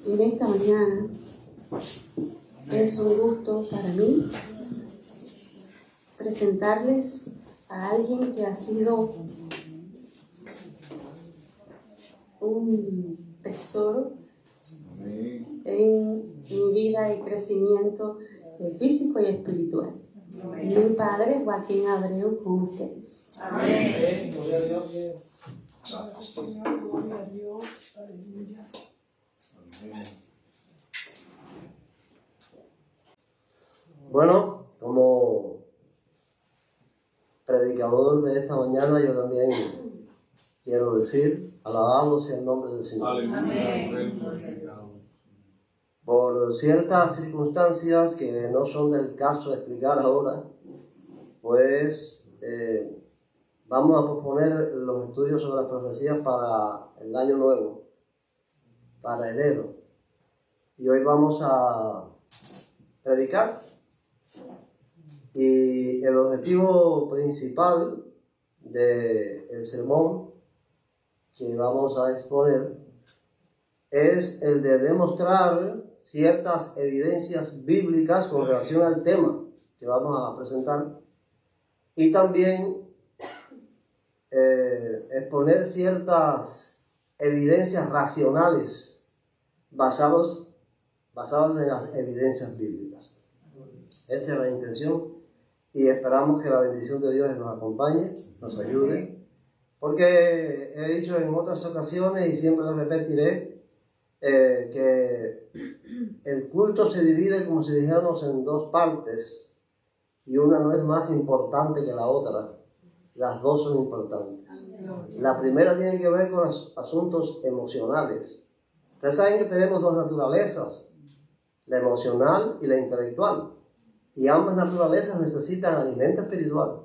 En esta mañana es un gusto para mí presentarles a alguien que ha sido un tesoro en mi vida y crecimiento físico y espiritual. Mi padre, Joaquín Abreu, con ustedes. Amén. Gloria a Dios. Gracias, Señor. Gloria a Dios. Aleluya. Bueno, como predicador de esta mañana, yo también quiero decir, alabado sea el nombre del Señor. Amén. Por ciertas circunstancias que no son del caso de explicar ahora, pues vamos a posponer los estudios sobre las profecías para el año nuevo, para enero. Y hoy vamos a predicar. Y el objetivo principal del sermón que vamos a exponer es el de demostrar ciertas evidencias bíblicas con relación al tema que vamos a presentar y también exponer ciertas evidencias racionales basadas en las evidencias bíblicas. Esa es la intención y esperamos que la bendición de Dios nos acompañe, nos ayude, porque he dicho en otras ocasiones y siempre lo repetiré, que el culto se divide, como si dijéramos, en dos partes y una no es más importante que la otra. Las dos son importantes. La primera tiene que ver con los asuntos emocionales. Ustedes saben que tenemos dos naturalezas, la emocional y la intelectual. Y ambas naturalezas necesitan alimento espiritual.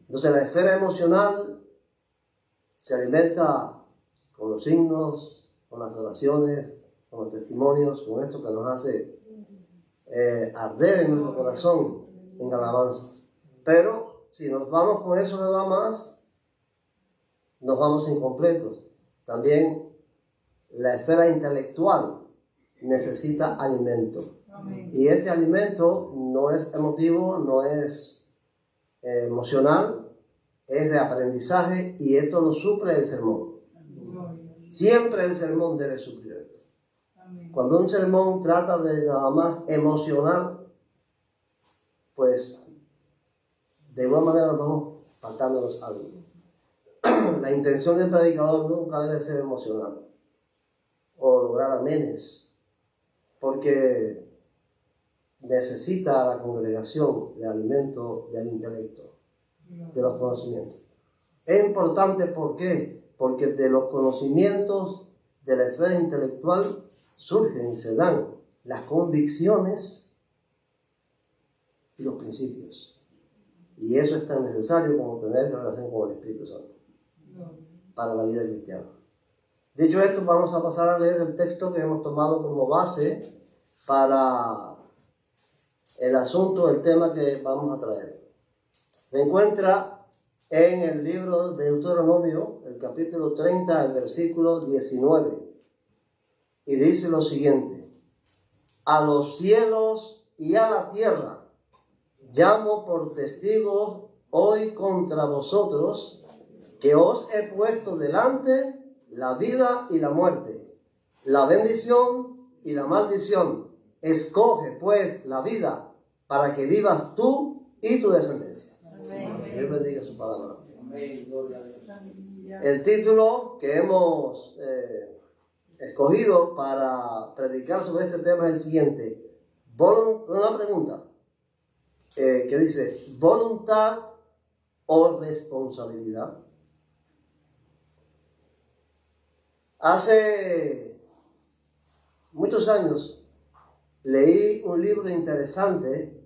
Entonces la esfera emocional se alimenta con los signos, con las oraciones, con los testimonios, con esto que nos hace arder en nuestro corazón en alabanza. Pero si nos vamos con eso nada más, nos vamos incompletos. También la esfera intelectual necesita alimento. Amén. Y este alimento no es emotivo, no es emocional, es de aprendizaje y esto lo suple el sermón. Siempre el sermón debe suplir esto. Amén. Cuando un sermón trata de nada más emocional, pues de igual manera vamos faltándonos algo. La intención del predicador nunca debe ser emocional o lograr amenes, porque necesita la congregación el alimento del intelecto, de los conocimientos. Es importante, ¿por qué? Porque de los conocimientos de la esfera intelectual surgen y se dan las convicciones y los principios. Y eso es tan necesario como tener relación con el Espíritu Santo para la vida cristiana. Dicho esto, vamos a pasar a leer el texto que hemos tomado como base para el asunto, el tema que vamos a traer. Se encuentra en el libro de Deuteronomio, el capítulo 30, el versículo 19. Y dice lo siguiente: a los cielos y a la tierra llamo por testigos hoy contra vosotros, que os he puesto delante la vida y la muerte, la bendición y la maldición. Escoge pues la vida para que vivas tú y tu descendencia. Amén. Dios bendiga su palabra. Amén. El título que hemos escogido para predicar sobre este tema es el siguiente. Una pregunta que dice: ¿voluntad o responsabilidad? Hace muchos años leí un libro interesante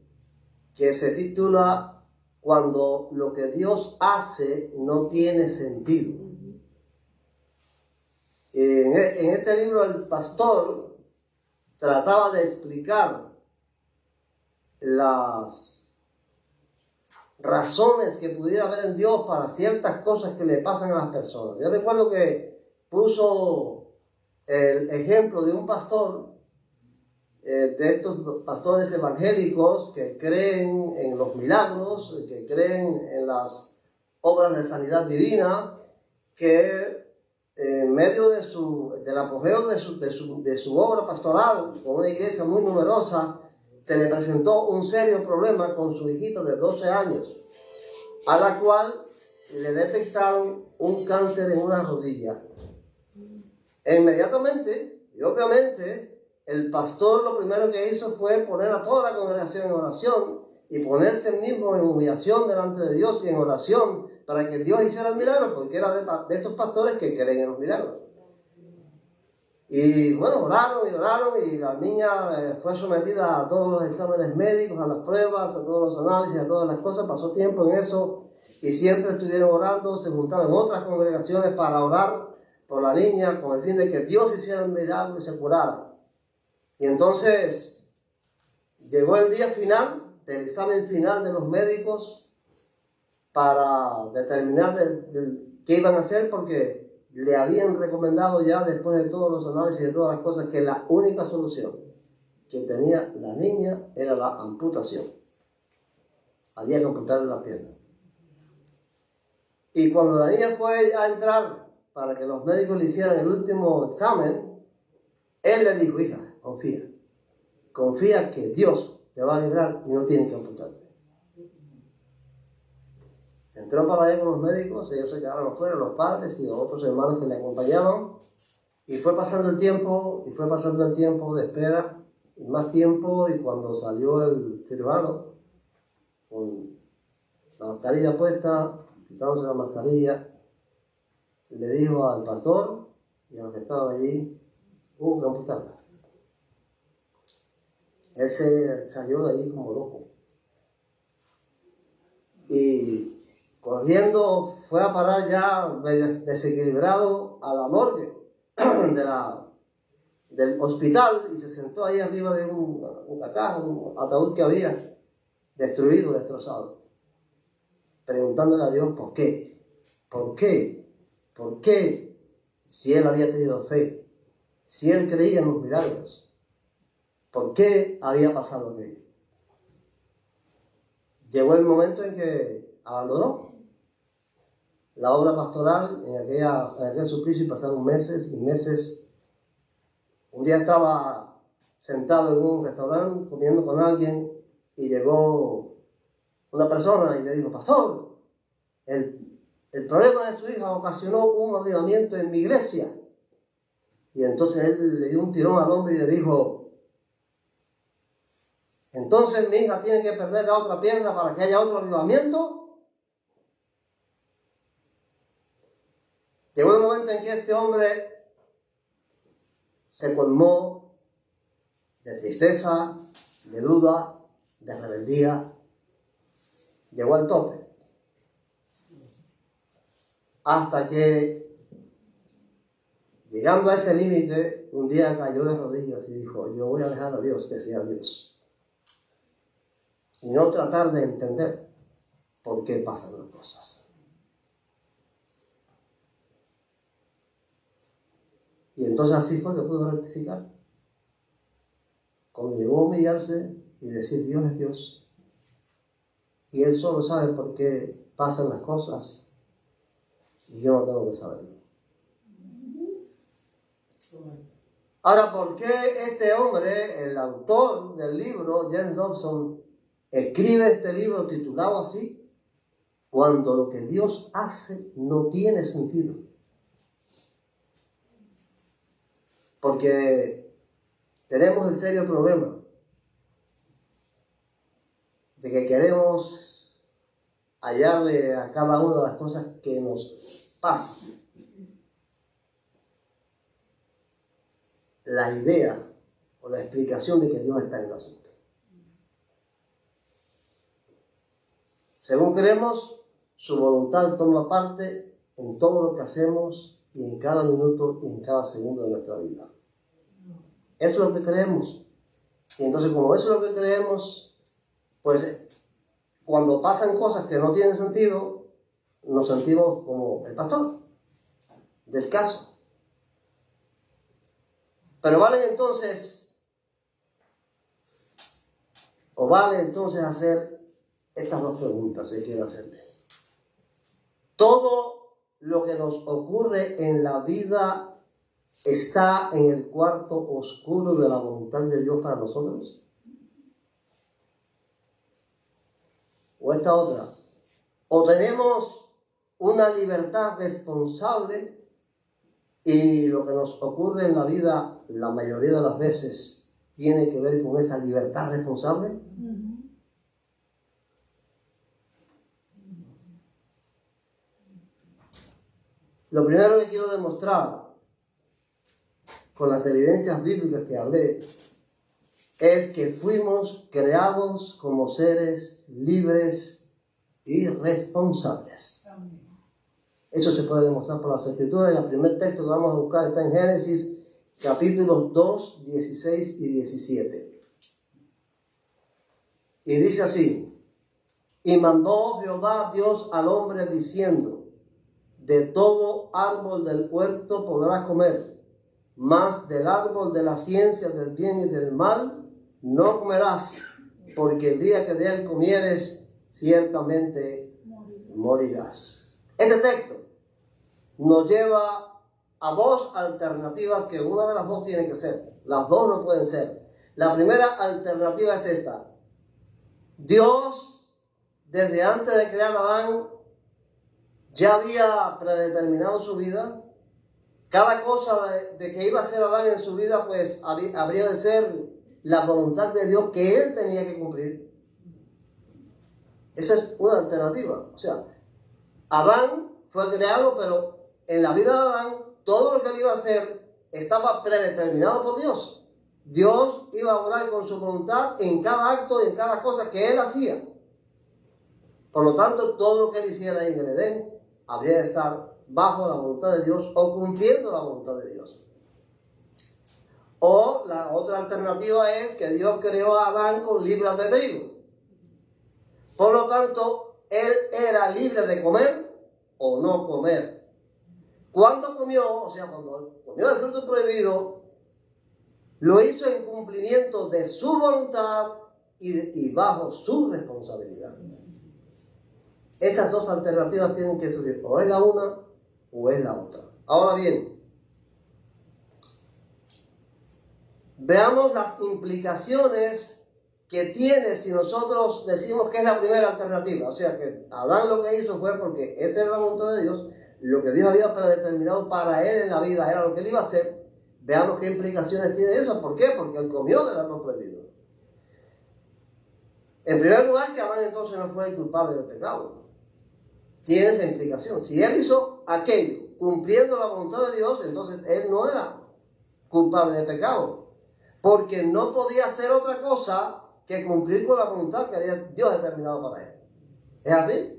que se titula Cuando lo que Dios hace no tiene sentido. En este libro el pastor trataba de explicar las razones que pudiera haber en Dios para ciertas cosas que le pasan a las personas. Yo recuerdo que puso el ejemplo de un pastor, de estos pastores evangélicos que creen en los milagros, que creen en las obras de sanidad divina, que en medio del apogeo de su obra pastoral, con una iglesia muy numerosa, se le presentó un serio problema con su hijita de 12 años, a la cual le detectaron un cáncer en una rodilla. E inmediatamente, y obviamente, el pastor lo primero que hizo fue poner a toda la congregación en oración y ponerse él mismo en humillación delante de Dios y en oración para que Dios hiciera el milagro, porque era de estos pastores que creen en los milagros. Y bueno, oraron y la niña fue sometida a todos los exámenes médicos, a las pruebas, a todos los análisis, a todas las cosas. Pasó tiempo en eso y siempre estuvieron orando, se juntaron otras congregaciones para orar por la niña con el fin de que Dios hiciera el milagro y se curara. Y entonces llegó el día final del examen final de los médicos para determinar qué iban a hacer, porque le habían recomendado ya, después de todos los análisis y de todas las cosas, que la única solución que tenía la niña era la amputación. Había que amputarle la pierna. Y cuando la niña fue a entrar para que los médicos le hicieran el último examen, él le dijo: hija, confía que Dios te va a librar y no tienes que amputarte. Entró para allá con los médicos, ellos se quedaron afuera, los padres y otros hermanos que le acompañaban, y fue pasando el tiempo de espera, y más tiempo, y cuando salió el cirujano con la mascarilla puesta, quitándose la mascarilla, le dijo al pastor y a los que estaban allí: hubo que amputarla. Él se salió de allí como loco. Y corriendo fue a parar ya medio desequilibrado a la morgue del hospital, y se sentó ahí arriba de una caja, un ataúd que había destruido, destrozado, preguntándole a Dios por qué, si él había tenido fe, si él creía en los milagros, por qué había pasado aquello. Llegó el momento en que abandonó la obra pastoral en aquel suplicio, y pasaron meses y meses. Un día estaba sentado en un restaurante comiendo con alguien y llegó una persona y le dijo: pastor, el problema de su hija ocasionó un avivamiento en mi iglesia. Y entonces él le dio un tirón al hombre y le dijo: entonces mi hija tiene que perder la otra pierna para que haya otro avivamiento. Llegó el momento en que este hombre se colmó de tristeza, de duda, de rebeldía. Llegó al tope. Hasta que, llegando a ese límite, un día cayó de rodillas y dijo: yo voy a dejar a Dios que sea Dios, y no tratar de entender por qué pasan las cosas. Y entonces así fue que pudo rectificar. Cuando llegó a humillarse y decir: Dios es Dios, y Él solo sabe por qué pasan las cosas, y yo no tengo que saberlo. Ahora, ¿por qué este hombre, el autor del libro, James Dobson, escribe este libro titulado así? Cuando lo que Dios hace no tiene sentido. Porque tenemos el serio problema de que queremos hallarle a cada una de las cosas que nos pasan la idea o la explicación de que Dios está en el asunto. Según creemos, su voluntad toma parte en todo lo que hacemos y en cada minuto y en cada segundo de nuestra vida. Eso es lo que creemos. Y entonces, como eso es lo que creemos, pues cuando pasan cosas que no tienen sentido, nos sentimos como el pastor del caso. Pero vale entonces hacer estas dos preguntas que quiero hacerle. Todo lo que nos ocurre en la vida está en el cuarto oscuro de la voluntad de Dios para nosotros. O esta otra. O tenemos una libertad responsable y lo que nos ocurre en la vida, la mayoría de las veces, tiene que ver con esa libertad responsable. Lo primero que quiero demostrar con las evidencias bíblicas que hablé es que fuimos creados como seres libres y responsables. Eso se puede demostrar por las Escrituras. El primer texto que vamos a buscar está en Génesis capítulos 2, 16 y 17. Y dice así: y mandó Jehová Dios al hombre diciendo: de todo árbol del huerto podrás comer, mas del árbol de la ciencia del bien y del mal no comerás, porque el día que de él comieres, ciertamente morirás. Este texto nos lleva a dos alternativas, que una de las dos tiene que ser. Las dos no pueden ser. La primera alternativa es esta: Dios, desde antes de crear a Adán, ya había predeterminado su vida. Cada cosa de que iba a hacer Adán en su vida, pues habría de ser la voluntad de Dios que él tenía que cumplir. Esa es una alternativa. O sea, Adán fue creado, pero en la vida de Adán, todo lo que él iba a hacer estaba predeterminado por Dios. Dios iba a obrar con su voluntad en cada acto y en cada cosa que él hacía. Por lo tanto, todo lo que él hiciera en el Edén habría de estar bajo la voluntad de Dios o cumpliendo la voluntad de Dios. O la otra alternativa es que Dios creó a Adán con libre albedrío. Por lo tanto, él era libre de comer o no comer. Cuando comió, o sea, cuando comió el fruto prohibido, lo hizo en cumplimiento de su voluntad y bajo su responsabilidad. Esas dos alternativas tienen que surgir, o es la una o es la otra. Ahora bien, veamos las implicaciones que tiene si nosotros decimos que es la primera alternativa. O sea, que Adán lo que hizo fue porque esa era la voluntad de Dios, lo que Dios había predeterminado para él en la vida era lo que él iba a hacer. Veamos qué implicaciones tiene eso. ¿Por qué? Porque él comió del árbol prohibido. En primer lugar, que Adán entonces no fue el culpable del pecado. Tiene esa implicación. Si él hizo aquello cumpliendo la voluntad de Dios, entonces él no era culpable de pecado, porque no podía hacer otra cosa que cumplir con la voluntad que había Dios determinado para él. ¿Es así?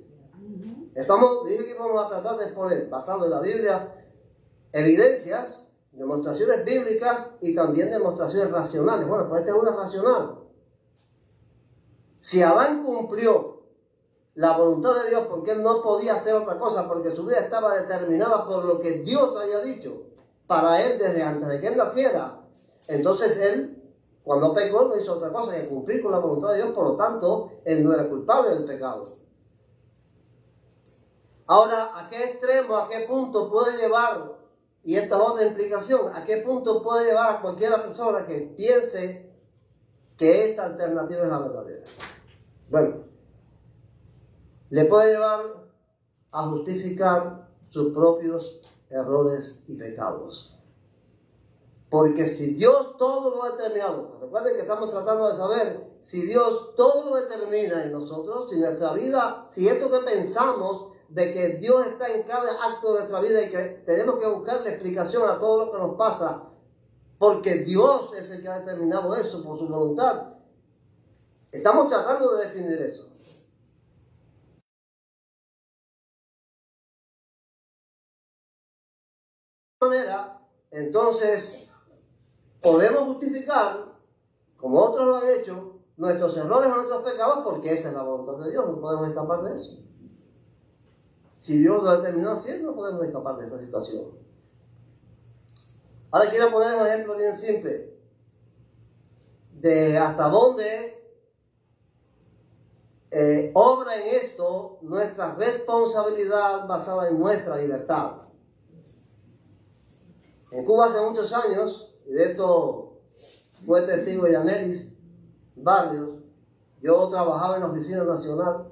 Dije que vamos a tratar de exponer, basado en la Biblia, evidencias, demostraciones bíblicas y también demostraciones racionales. Bueno, pues esta es una racional. Si Adán cumplió la voluntad de Dios porque él no podía hacer otra cosa, porque su vida estaba determinada por lo que Dios había dicho para él desde antes de que él naciera, entonces él, cuando pecó, no hizo otra cosa que cumplir con la voluntad de Dios. Por lo tanto, él no era culpable del pecado. Ahora, ¿a qué extremo, a qué punto puede llevar, y esta es otra implicación, a qué punto puede llevar a cualquier persona que piense que esta alternativa es la verdadera? Bueno, le puede llevar a justificar sus propios errores y pecados. Porque si Dios todo lo ha determinado, recuerden que estamos tratando de saber si Dios todo lo determina en nosotros, si nuestra vida, si esto que pensamos de que Dios está en cada acto de nuestra vida y que tenemos que buscarle explicación a todo lo que nos pasa, porque Dios es el que ha determinado eso por su voluntad. Estamos tratando de definir eso. De manera, entonces, podemos justificar, como otros lo han hecho, nuestros errores o nuestros pecados, porque esa es la voluntad de Dios. No podemos escapar de eso. Si Dios lo determinó así, no podemos escapar de esa situación. Ahora quiero poner un ejemplo bien simple de hasta dónde obra en esto nuestra responsabilidad basada en nuestra libertad. En Cuba hace muchos años, y de esto fue testigo Yanelis Barrios, yo trabajaba en la Oficina Nacional.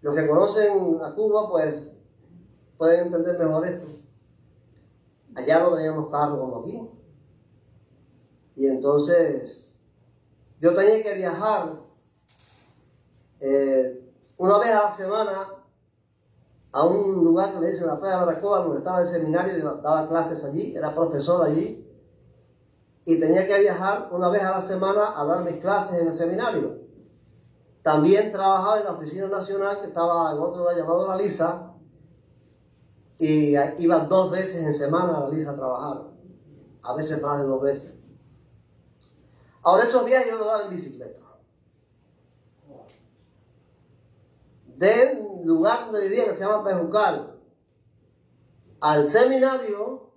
Los que conocen a Cuba, pues, pueden entender mejor esto. Allá no teníamos carro como aquí. Y entonces, yo tenía que viajar una vez a la semana a un lugar que le dicen la Playa de Baracoa, donde estaba el seminario, yo daba clases allí, era profesor allí, y tenía que viajar una vez a la semana a dar mis clases en el seminario. También trabajaba en la Oficina Nacional, que estaba en otro lugar llamado La Lisa, y iba 2 veces en semana a La Lisa a trabajar, a veces más de 2 veces. Ahora, esos viajes yo los daba en bicicleta. Del lugar donde vivía, que se llama Pejucal, al seminario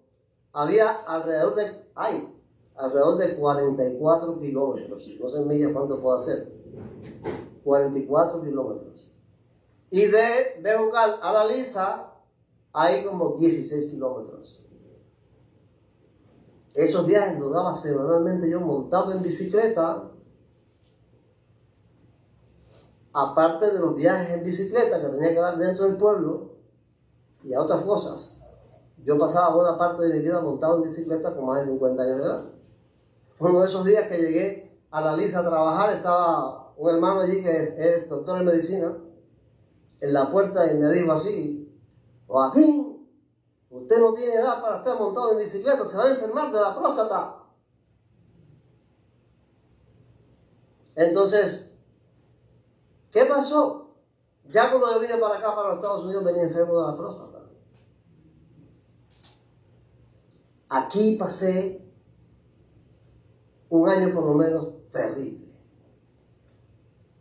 había alrededor de 44 kilómetros. No sé en millas cuánto puedo hacer. 44 kilómetros. Y de Pejucal a La Lisa hay como 16 kilómetros. Esos viajes los daba semanalmente yo montado en bicicleta, aparte de los viajes en bicicleta que tenía que dar dentro del pueblo y a otras cosas. Yo pasaba buena parte de mi vida montado en bicicleta con más de 50 años de edad. Uno de esos días que llegué a La Lisa a trabajar, estaba un hermano allí que es doctor en medicina en la puerta y me dijo así: Joaquín, usted no tiene edad para estar montado en bicicleta, se va a enfermar de la próstata. Entonces, ¿qué pasó? Ya cuando yo vine para acá, para los Estados Unidos, venía enfermo de la próstata. Aquí pasé un año por lo menos terrible,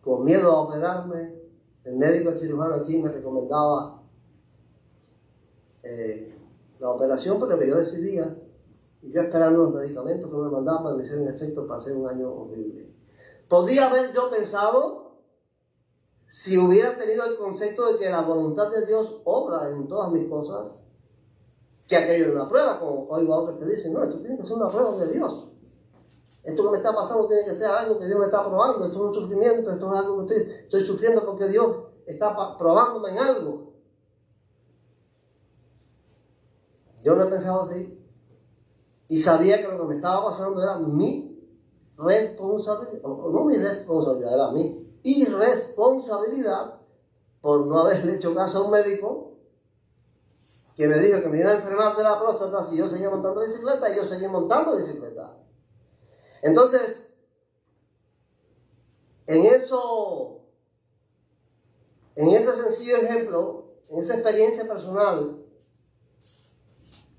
con miedo a operarme. El médico, el cirujano aquí me recomendaba la operación, pero que yo decidía, y yo esperando los medicamentos que me mandaban para que me hicieran efecto, pasé un año horrible. Podía haber yo pensado, si hubiera tenido el concepto de que la voluntad de Dios obra en todas mis cosas, que aquello era una prueba, como oigo a otros que dicen: no, esto tiene que ser una prueba de Dios. Esto que me está pasando tiene que ser algo que Dios me está probando. Esto es un sufrimiento, esto es algo que estoy sufriendo porque Dios está probándome en algo. Yo no he pensado así. Y sabía que lo que me estaba pasando era mi responsabilidad, o no mi responsabilidad, era mi irresponsabilidad por no haberle hecho caso a un médico que me dijo que me iba a enfermar de la próstata si yo seguía montando bicicleta, y yo seguía montando bicicleta. Entonces, en ese sencillo ejemplo, en esa experiencia personal,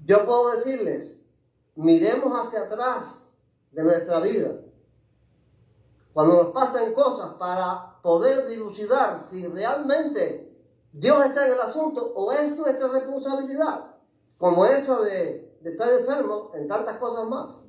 yo puedo decirles: miremos hacia atrás de nuestra vida, cuando nos pasan cosas, para poder dilucidar si realmente Dios está en el asunto o es nuestra responsabilidad, como esa de estar enfermo en tantas cosas más.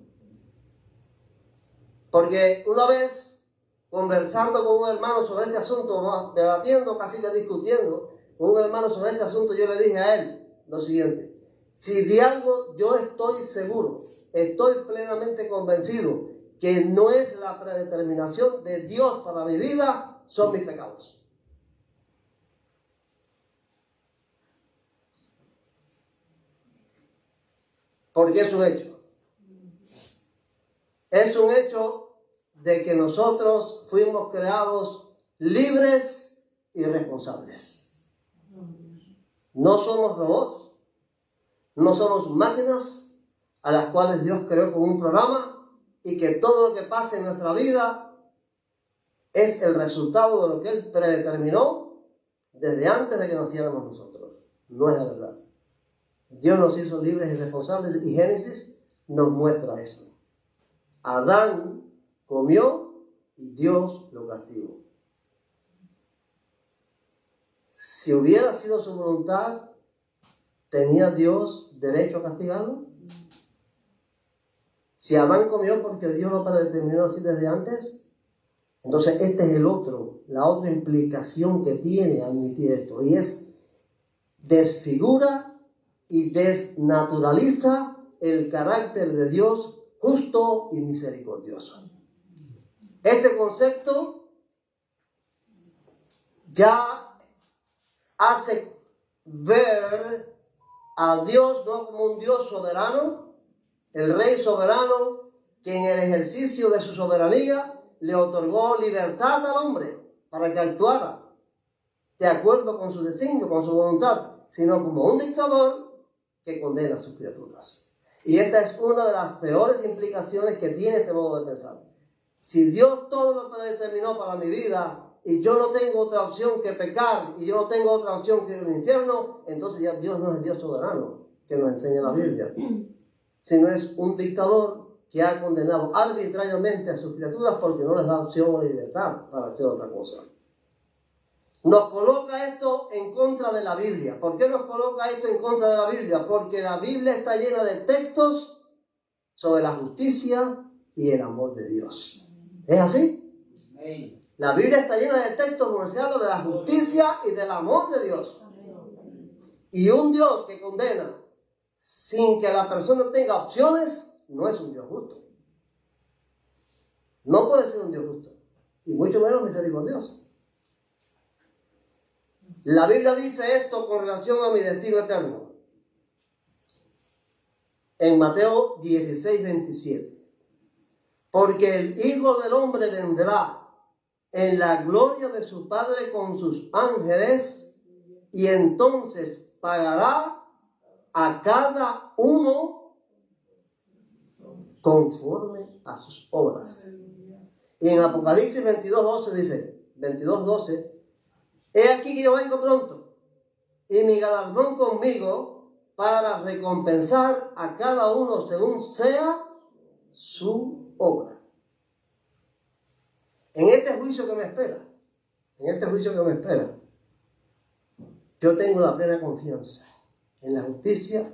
Porque una vez, conversando con un hermano sobre este asunto, debatiendo, casi que discutiendo con un hermano sobre este asunto, yo le dije a él lo siguiente: si de algo yo estoy seguro, estoy plenamente convencido que no es la predeterminación de Dios para mi vida, son mis pecados. Porque es un hecho. Es un hecho de que nosotros fuimos creados libres y responsables. No somos robots, no somos máquinas a las cuales Dios creó con un programa, y que todo lo que pase en nuestra vida es el resultado de lo que Él predeterminó desde antes de que naciéramos nosotros. No es la verdad. Dios nos hizo libres y responsables, y Génesis nos muestra eso. Adán comió y Dios lo castigó. Si hubiera sido su voluntad, ¿tenía Dios derecho a castigarlo? Si Adán comió porque Dios lo predeterminó así desde antes, entonces este es la otra implicación que tiene admitir esto, y es desfigura y desnaturaliza el carácter de Dios justo y misericordioso. Ese concepto ya hace ver a Dios no como un Dios soberano, el Rey soberano, que en el ejercicio de su soberanía le otorgó libertad al hombre para que actuara de acuerdo con su designio, con su voluntad, sino como un dictador que condena a sus criaturas. Y esta es una de las peores implicaciones que tiene este modo de pensar. Si Dios todo lo predeterminó para mi vida y yo no tengo otra opción que pecar y yo no tengo otra opción que ir al infierno, entonces ya Dios no es el Dios soberano que nos enseña la Biblia, sino es un dictador que ha condenado arbitrariamente a sus criaturas porque no les da opción o libertad para hacer otra cosa. Nos coloca esto en contra de la Biblia. ¿Por qué nos coloca esto en contra de la Biblia? Porque la Biblia está llena de textos sobre la justicia y el amor de Dios. ¿Es así? La Biblia está llena de textos donde se habla de la justicia y del amor de Dios. Y un Dios que condena sin que la persona tenga opciones no es un Dios justo. No puede ser un Dios justo. Y mucho menos misericordioso. La Biblia dice esto con relación a mi destino eterno. En Mateo 16:27. Porque el Hijo del Hombre vendrá en la gloria de su Padre con sus ángeles y entonces pagará a cada uno conforme a sus obras. Y en Apocalipsis 22:12 dice, 22:12, he aquí que yo vengo pronto, y mi galardón conmigo para recompensar a cada uno según sea su obra. En este juicio que me espera, yo tengo la plena confianza en la justicia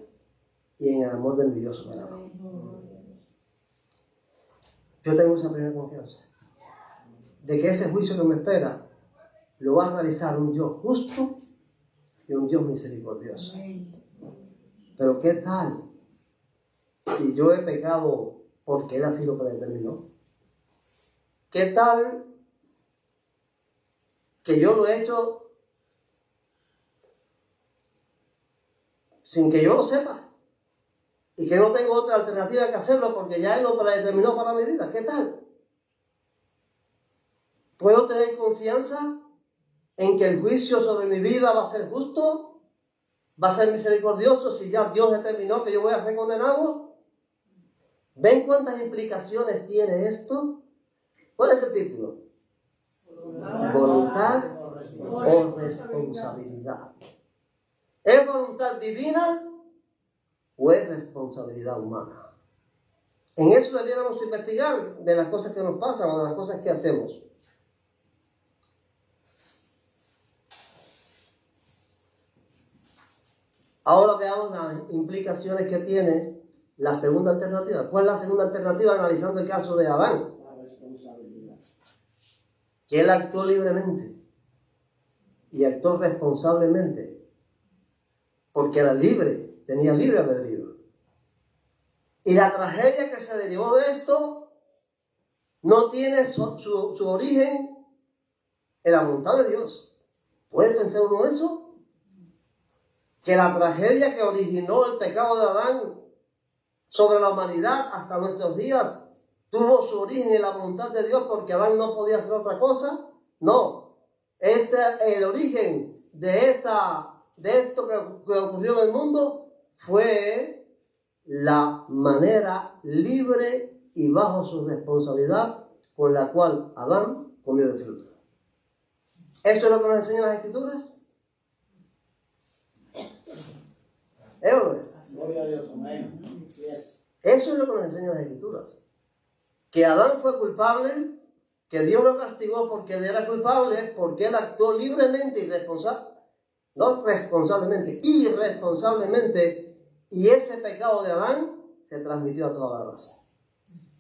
y en el amor del Dios soberano. Yo tengo esa plena confianza de que ese juicio que me espera lo va a realizar un Dios justo y un Dios misericordioso. Pero ¿qué tal si yo he pecado porque Él así lo predeterminó? ¿Qué tal que yo lo he hecho sin que yo lo sepa? Y que no tengo otra alternativa que hacerlo porque ya Él lo predeterminó para mi vida. ¿Qué tal? ¿Puedo tener confianza en que el juicio sobre mi vida va a ser justo? ¿Va a ser misericordioso si ya Dios determinó que yo voy a ser condenado? ¿Ven cuántas implicaciones tiene esto? ¿Cuál es el título? Voluntad o responsabilidad. ¿Es voluntad divina o es responsabilidad humana? En eso debiéramos investigar de las cosas que nos pasan o de las cosas que hacemos. Ahora veamos las implicaciones que tiene la segunda alternativa. ¿Cuál es la segunda alternativa analizando el caso de Adán? La responsabilidad. Que él actuó libremente y actuó responsablemente porque era libre, tenía libre albedrío. Y la tragedia que se derivó de esto no tiene su origen en la voluntad de Dios. ¿Puede pensar uno eso? Que la tragedia que originó el pecado de Adán sobre la humanidad hasta nuestros días tuvo su origen en la voluntad de Dios porque Adán no podía hacer otra cosa. No, el origen de esto que ocurrió en el mundo fue la manera libre y bajo su responsabilidad con la cual Adán comió del fruto. ¿Eso es lo que nos enseñan las Escrituras? ¿Es o no es? Gloria a Dios, amén. Yes. Eso es lo que nos enseñan las Escrituras. Que Adán fue culpable, que Dios lo castigó porque él era culpable, porque él actuó libremente irresponsablemente, y ese pecado de Adán se transmitió a toda la raza.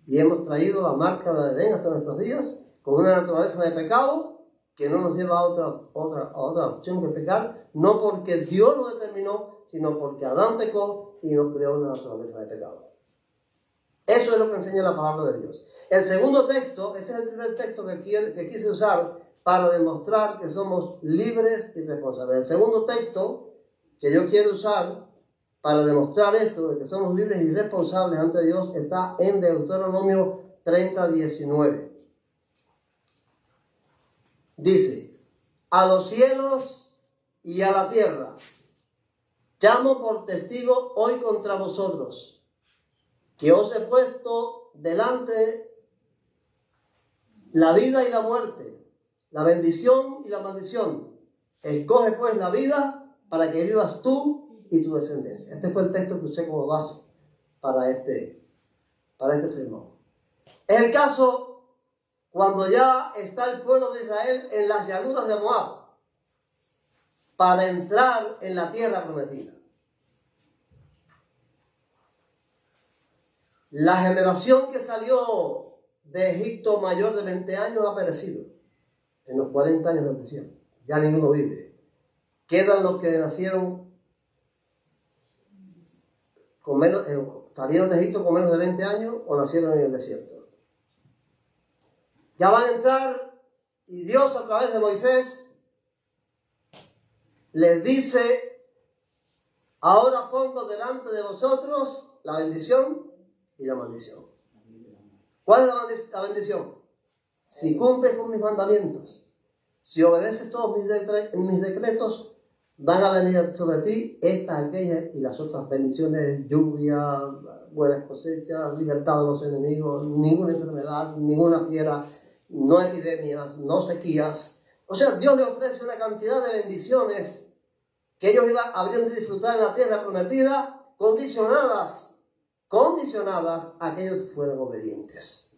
y hemos traído la marca de Edén hasta nuestros días, con una naturaleza de pecado que no nos lleva a otra opción que pecar, no porque Dios lo determinó, sino porque Adán pecó y nos creó una naturaleza de pecado. Eso es lo que enseña la palabra de Dios. El segundo texto, ese es el primer texto que quise usar para demostrar que somos libres y responsables. El segundo texto que yo quiero usar para demostrar esto, de que somos libres y responsables ante Dios, está en Deuteronomio 30:19. Dice: a los cielos y a la tierra llamo por testigo hoy contra vosotros, que os he puesto delante la vida y la muerte, la bendición y la maldición. Escoge pues la vida para que vivas tú y tu descendencia. Este fue el texto que usé como base para este sermón. Es el caso cuando ya está el pueblo de Israel en las llanuras de Moab para entrar en la tierra prometida. La generación que salió de Egipto mayor de 20 años ha perecido en los 40 años del desierto. Ya ninguno vive. Quedan los que nacieron con menos, salieron de Egipto con menos de 20 años o nacieron en el desierto. Ya van a entrar y Dios a través de Moisés les dice: ahora pongo delante de vosotros la bendición y la maldición. ¿Cuál es la bendición? Si cumples con mis mandamientos, si obedeces todos mis decretos, van a venir sobre ti estas, aquellas y las otras bendiciones: lluvia, buenas cosechas, libertad de los enemigos, ninguna enfermedad, ninguna fiera, no epidemias, no sequías. O sea, Dios le ofrece una cantidad de bendiciones que ellos habrían de disfrutar en la tierra prometida, condicionadas a que ellos fueran obedientes.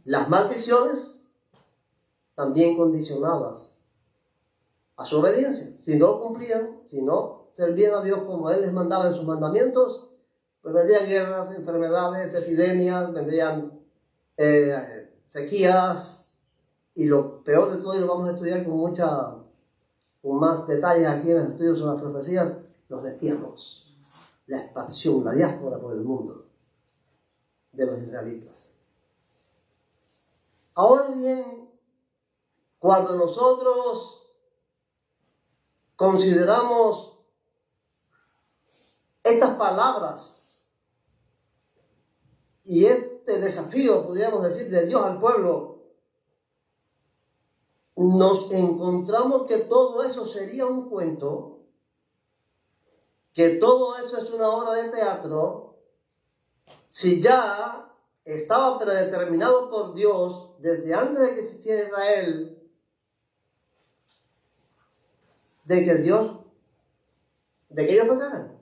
Las maldiciones también condicionadas a su obediencia. Si no cumplían, si no servían a Dios como Él les mandaba en sus mandamientos, pues vendrían guerras, enfermedades, epidemias, vendrían sequías, y lo peor de todo, y lo vamos a estudiar con más detalles aquí en los estudios sobre las profecías, los destierros, la expansión, la diáspora por el mundo de los israelitas. Ahora bien, cuando nosotros consideramos estas palabras y este desafío, podríamos decir, de Dios al pueblo, nos encontramos que todo eso sería un cuento, que todo eso es una obra de teatro, si ya estaba predeterminado por Dios desde antes de que existiera Israel, de que ellos pecaran.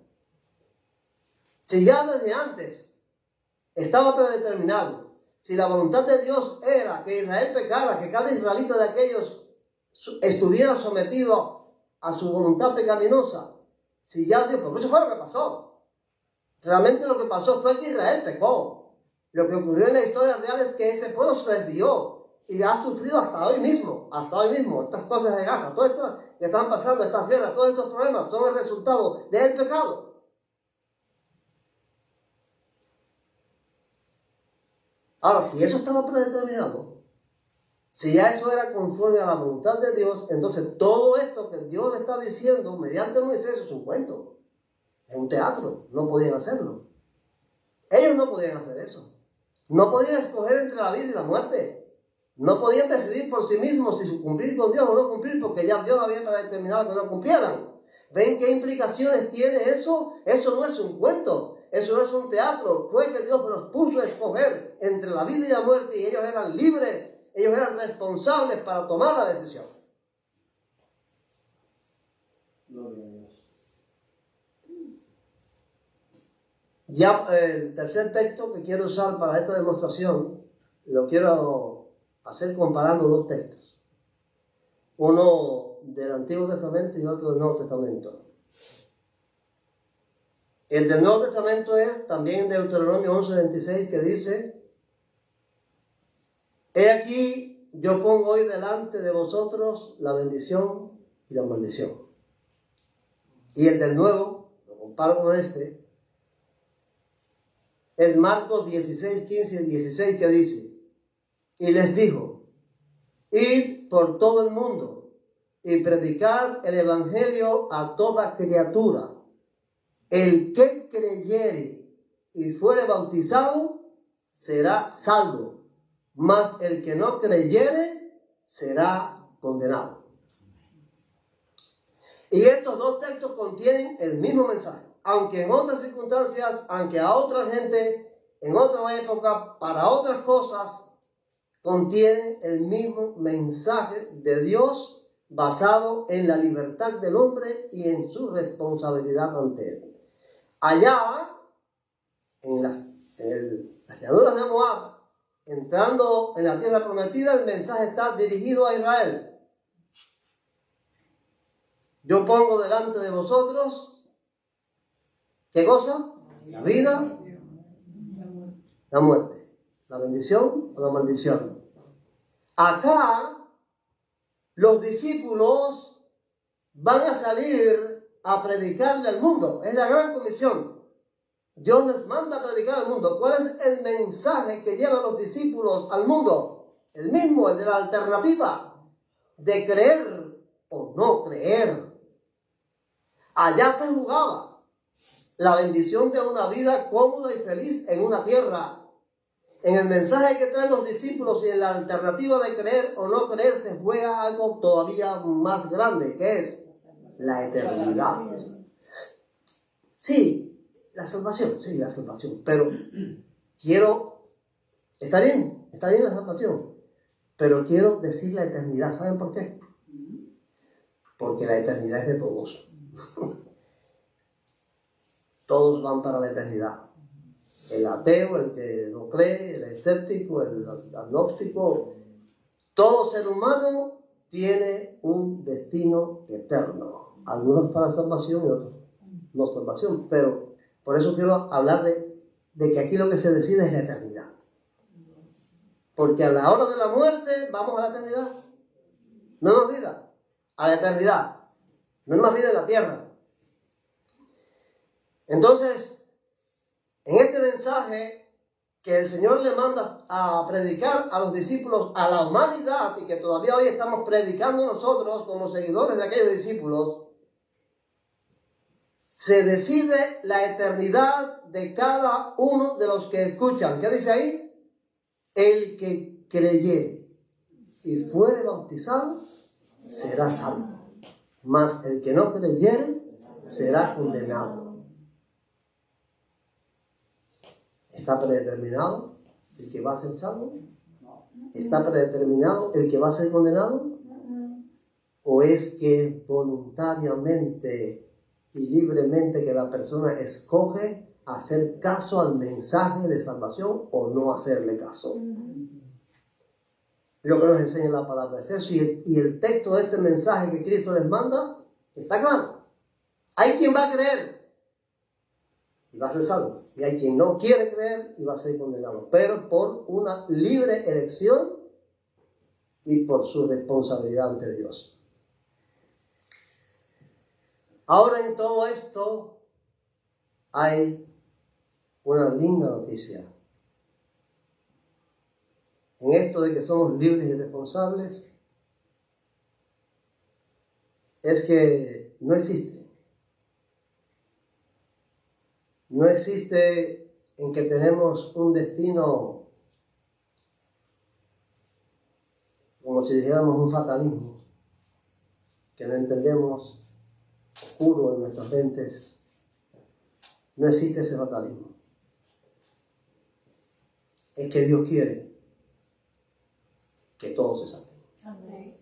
Si ya desde antes estaba predeterminado, si la voluntad de Dios era que Israel pecara, que cada israelita de aquellos estuviera sometido a su voluntad pecaminosa, si ya Dios, porque eso fue lo que pasó. Realmente lo que pasó fue que Israel pecó. Lo que ocurrió en la historia real es que ese pueblo se desvió y ha sufrido hasta hoy mismo, estas cosas de Gaza, todas estas que están pasando, estas guerras, todos estos problemas son el resultado del pecado. Ahora, si eso estaba predeterminado, si ya eso era conforme a la voluntad de Dios, entonces todo esto que Dios le está diciendo mediante Moisés es un cuento, es un teatro, no podían hacerlo. Ellos no podían hacer eso. No podían escoger entre la vida y la muerte. No podían decidir por sí mismos si cumplir con Dios o no cumplir, porque ya Dios había determinado que no cumplieran. ¿Ven qué implicaciones tiene eso? Eso no es un cuento. Eso no es un teatro. Fue que Dios los puso a escoger entre la vida y la muerte y ellos eran libres, ellos eran responsables para tomar la decisión. Gloria a Dios. Ya el tercer texto que quiero usar para esta demostración, lo quiero hacer comparando dos textos. Uno del Antiguo Testamento y otro del Nuevo Testamento. El del Nuevo Testamento es también Deuteronomio 11:26, que dice: he aquí, yo pongo hoy delante de vosotros la bendición y la maldición. Y el del Nuevo, lo comparo con este, es Marcos 16:15 y 16, que dice: y les dijo: id por todo el mundo y predicad el evangelio a toda criatura. El que creyere y fuere bautizado será salvo, mas el que no creyere será condenado. Y estos dos textos contienen el mismo mensaje, aunque en otras circunstancias, aunque a otra gente, en otra época, para otras cosas, contienen el mismo mensaje de Dios basado en la libertad del hombre y en su responsabilidad ante él. Allá, en las llanuras de Moab, entrando en la tierra prometida, el mensaje está dirigido a Israel. Yo pongo delante de vosotros, ¿qué cosa? La vida, la muerte, la bendición o la maldición. Acá, los discípulos van a salir a predicarle al mundo. Es la gran comisión. Dios les manda a predicar al mundo. ¿Cuál es el mensaje que llevan los discípulos al mundo? El mismo, el de la alternativa, de creer o no creer. Allá se jugaba la bendición de una vida cómoda y feliz en una tierra. En el mensaje que traen los discípulos y en la alternativa de creer o no creer se juega algo todavía más grande, que es la eternidad. Sí, la salvación, pero está bien la salvación, pero quiero decir la eternidad. ¿Saben por qué? Porque la eternidad es de todos. Todos van para la eternidad. El ateo, el que no cree, el escéptico, el agnóstico, todo ser humano tiene un destino eterno. Algunos para salvación y otros no salvación. Pero por eso quiero hablar de que aquí lo que se decide es la eternidad. Porque a la hora de la muerte vamos a la eternidad. No hay más vida. A la eternidad. No hay más vida en la tierra. Entonces, en este mensaje que el Señor le manda a predicar a los discípulos, a la humanidad, y que todavía hoy estamos predicando nosotros como seguidores de aquellos discípulos, se decide la eternidad de cada uno de los que escuchan. ¿Qué dice ahí? El que creyere y fuere bautizado será salvo, mas el que no creyere será condenado. ¿Está predeterminado el que va a ser salvo? ¿Está predeterminado el que va a ser condenado? ¿O es que voluntariamente y libremente que la persona escoge hacer caso al mensaje de salvación o no hacerle caso? Lo que nos enseña la palabra es eso, y el texto de este mensaje que Cristo les manda está claro. Hay quien va a creer y va a ser salvo, y hay quien no quiere creer y va a ser condenado, pero por una libre elección y por su responsabilidad ante Dios. Ahora, en todo esto hay una linda noticia. En esto de que somos libres y responsables, es que no existe en que tenemos un destino, como si dijéramos un fatalismo, que no entendemos, oscuro en nuestras mentes. No existe ese fatalismo. Es que Dios quiere que todos se salven.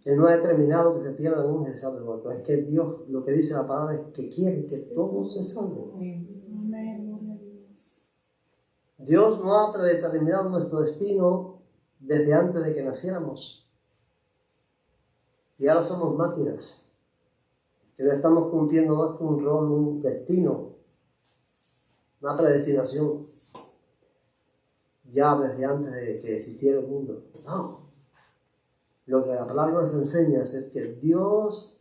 Él no ha determinado que se pierdan unos y se salven otros. Es que Dios, lo que dice la palabra, es que quiere que todos se salven. Dios no ha predeterminado nuestro destino desde antes de que naciéramos. Y ahora somos máquinas. que no estamos cumpliendo más que un rol, un destino, una predestinación, ya desde antes de que existiera el mundo. No. Lo que la palabra nos enseña es que Dios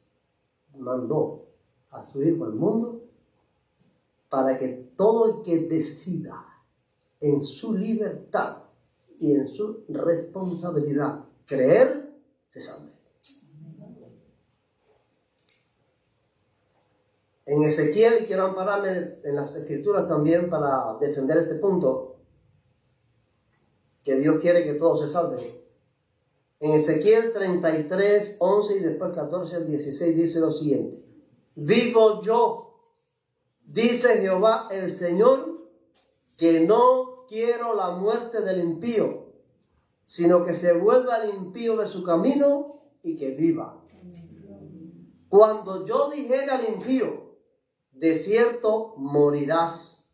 mandó a su Hijo al mundo para que todo el que decida en su libertad y en su responsabilidad creer, se salve. En Ezequiel, y quiero ampararme en las Escrituras también para defender este punto, que Dios quiere que todos se salven. En Ezequiel 33, 11 y después 14 al 16 dice lo siguiente: vivo yo, dice Jehová el Señor, que no quiero la muerte del impío, sino que se vuelva el impío de su camino y que viva. Cuando yo dijera al impío, de cierto morirás,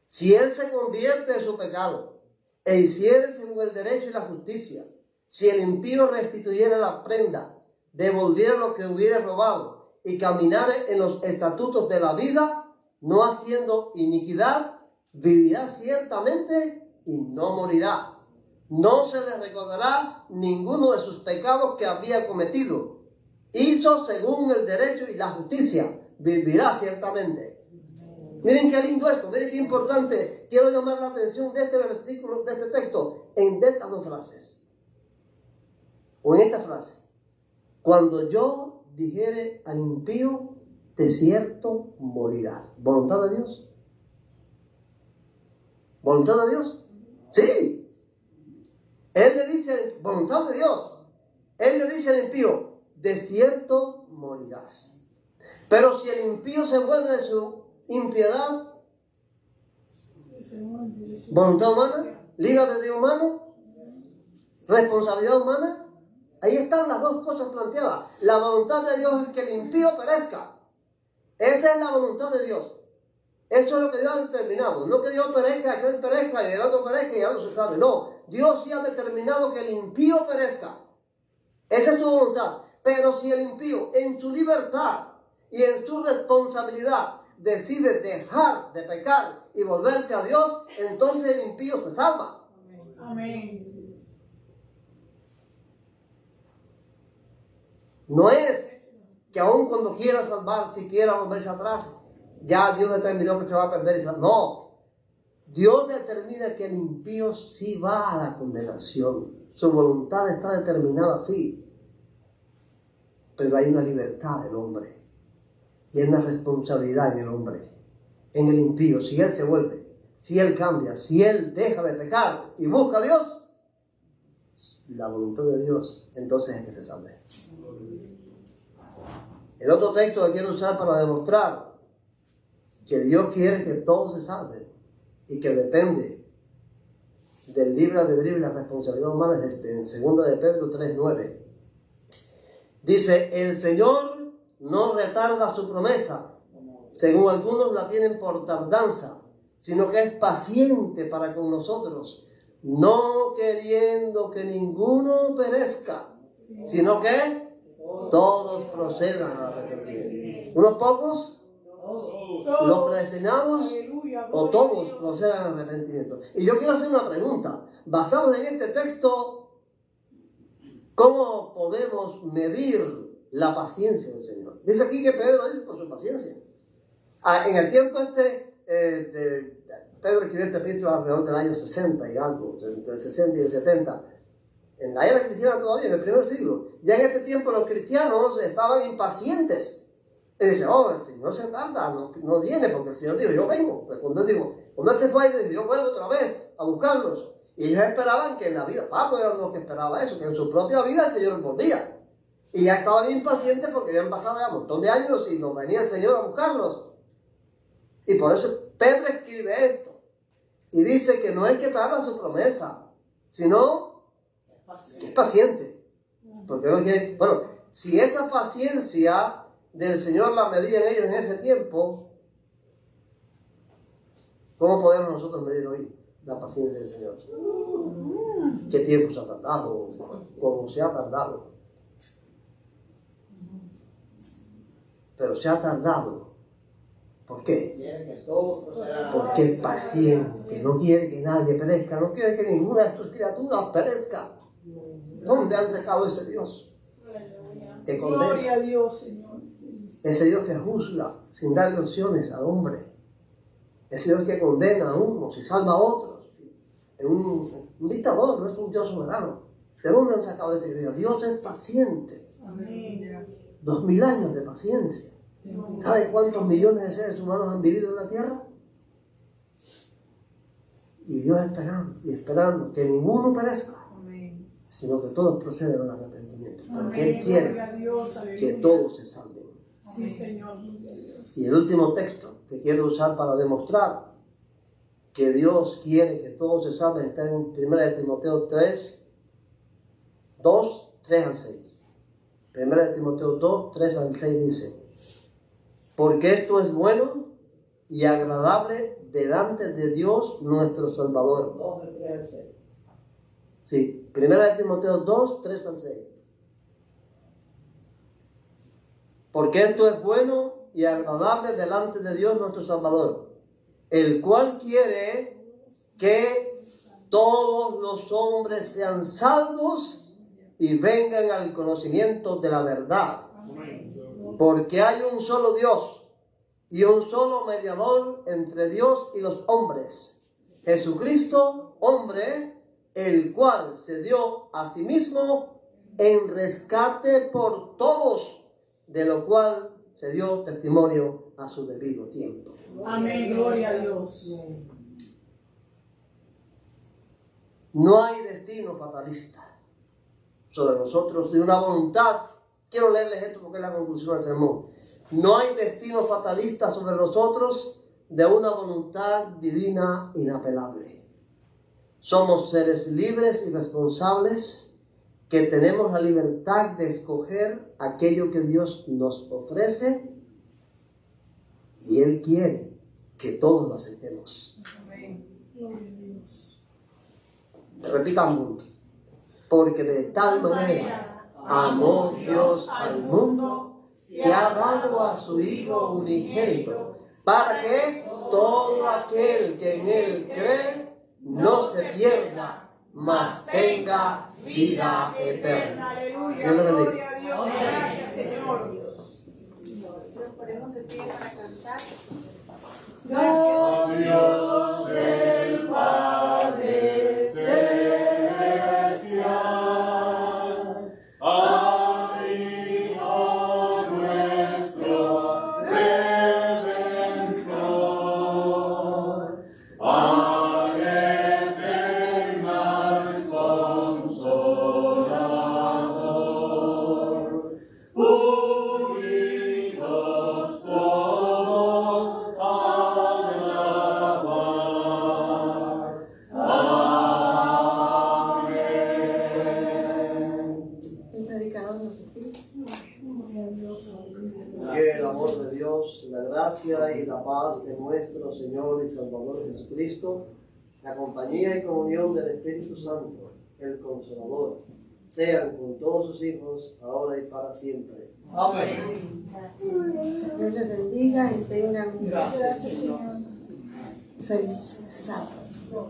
si él se convierte de su pecado e hiciere según el derecho y la justicia, si el impío restituyera la prenda, devolviera lo que hubiera robado y caminara en los estatutos de la vida, no haciendo iniquidad, vivirá ciertamente y no morirá. No se le recordará ninguno de sus pecados que había cometido. Hizo según el derecho y la justicia, vivirá ciertamente. Miren qué lindo esto, miren qué importante. Quiero llamar la atención de este versículo, de este texto, en estas dos frases. O en esta frase: cuando yo dijere al impío, de cierto morirás. ¿Voluntad de Dios? ¿Voluntad de Dios? Sí. Él le dice, voluntad de Dios. Él le dice al impío, de cierto morirás. Pero si el impío se vuelve de su impiedad, voluntad humana, libre de Dios humano, responsabilidad humana, ahí están las dos cosas planteadas. La voluntad de Dios es que el impío perezca. Esa es la voluntad de Dios. Eso es lo que Dios ha determinado. No que Dios perezca, que él perezca y el otro perezca y ya no se sabe. No, Dios sí ha determinado que el impío perezca. Esa es su voluntad. Pero si el impío en su libertad y en su responsabilidad decide dejar de pecar y volverse a Dios, entonces el impío se salva. Amén. No es que aun cuando quiera salvar, si quiera volverse atrás, ya Dios determinó que se va a perder y salvar. No. Dios determina que el impío sí va a la condenación. Su voluntad está determinada así. Pero hay una libertad del hombre. Y hay una responsabilidad en el hombre. En el impío, si él se vuelve, si él cambia, si él deja de pecar y busca a Dios, la voluntad de Dios, entonces es que se salve. El otro texto que quiero usar para demostrar que Dios quiere que todos se salven y que depende del libre albedrío y la responsabilidad humana es en 2 de Pedro 3:9. Dice, el Señor no retarda su promesa, según algunos la tienen por tardanza, sino que es paciente para con nosotros, no queriendo que ninguno perezca, sino que todos procedan al arrepentimiento. ¿Unos pocos? ¿Los predestinados? ¿O todos procedan al arrepentimiento? Y yo quiero hacer una pregunta. Basados en este texto, ¿cómo podemos medir la paciencia del Señor? Dice aquí que Pedro dice por su paciencia. En el tiempo Pedro escribió este epístola alrededor del año 60 y algo, entre el 60 y el 70. En la era cristiana todavía, en el primer siglo. Ya en este tiempo los cristianos estaban impacientes. Y dice, el Señor se tarda, no viene, porque el Señor dijo, yo vengo. Pues cuando él se fue, él dijo, yo vuelvo otra vez a buscarlos. Y ellos esperaban que en la vida, Pablo era lo que esperaba eso, que en su propia vida el Señor volvía. Y ya estaban impacientes porque habían pasado ya un montón de años y no venía el Señor a buscarlos. Y por eso Pedro escribe esto. Y dice que no es que tarda su promesa, sino que es paciente. Porque no quiere, si esa paciencia del Señor la medían ellos en ese tiempo, ¿cómo podemos nosotros medir hoy la paciencia del Señor? ¿Qué tiempo se ha tardado? ¿Cómo se ha tardado? pero se ha tardado. ¿Por qué? Quiere que todos procedan. Porque es paciente, no quiere que nadie perezca, no quiere que ninguna de sus criaturas perezca. ¿Dónde han sacado ese Dios que condena? Gloria a Dios, Señor. Ese Dios que juzga sin darle opciones al hombre. Ese Dios que condena a unos y salva a otros. Es un dictador, no es un Dios soberano. ¿De dónde han sacado ese Dios? Dios es paciente. Amén. 2000 años de paciencia. ¿Sabe cuántos millones de seres humanos han vivido en la tierra? Y Dios esperando que ninguno perezca, sino que todos procedan al arrepentimiento. Porque Él quiere Gloria a Dios, que aleluya. todos se salven. Sí, Señor. Gloria a Dios. Y el último texto que quiero usar para demostrar que Dios quiere que todos se salven está en 1 Timoteo 3, 2, 3 al 6. 1 Timoteo 2, 3 al 6 dice: porque esto es bueno y agradable delante de Dios nuestro Salvador. 2 de 3 al 6. Sí, 1 Timoteo 2, 3 al 6. Porque esto es bueno y agradable delante de Dios nuestro Salvador, el cual quiere que todos los hombres sean salvos y vengan al conocimiento de la verdad. Porque hay un solo Dios y un solo mediador entre Dios y los hombres, Jesucristo, hombre, el cual se dio a sí mismo en rescate por todos, de lo cual se dio testimonio a su debido tiempo. Amén. Gloria a Dios. No hay destino fatalista sobre nosotros de una voluntad. Quiero leerles esto porque es la conclusión del sermón. No hay destino fatalista sobre nosotros de una voluntad divina inapelable. Somos seres libres y responsables que tenemos la libertad de escoger aquello que Dios nos ofrece y Él quiere que todos lo aceptemos. Amén. Gloria a Dios. Repitamos. Porque de tal manera amó Dios al mundo que ha dado a su Hijo unigénito, para que todo aquel que en Él cree no se pierda, mas tenga vida eterna. Aleluya. Dios le bendiga. Gloria a Dios. Gracias, Señor. Nos ponemos de pie para cantar. Gracias, Dios el Padre celestial, al Hijo nuestro Redentor, al eternal Consolador, unidos todos a alabar. Amén. El predicador nos pide. Que el amor de Dios, la gracia y la paz de nuestro Señor y Salvador Jesucristo, la compañía y comunión del Espíritu Santo, el Consolador, sean con todos sus hijos, ahora y para siempre. Amén. Dios les bendiga y tengan un Gracias, Señor. feliz sábado.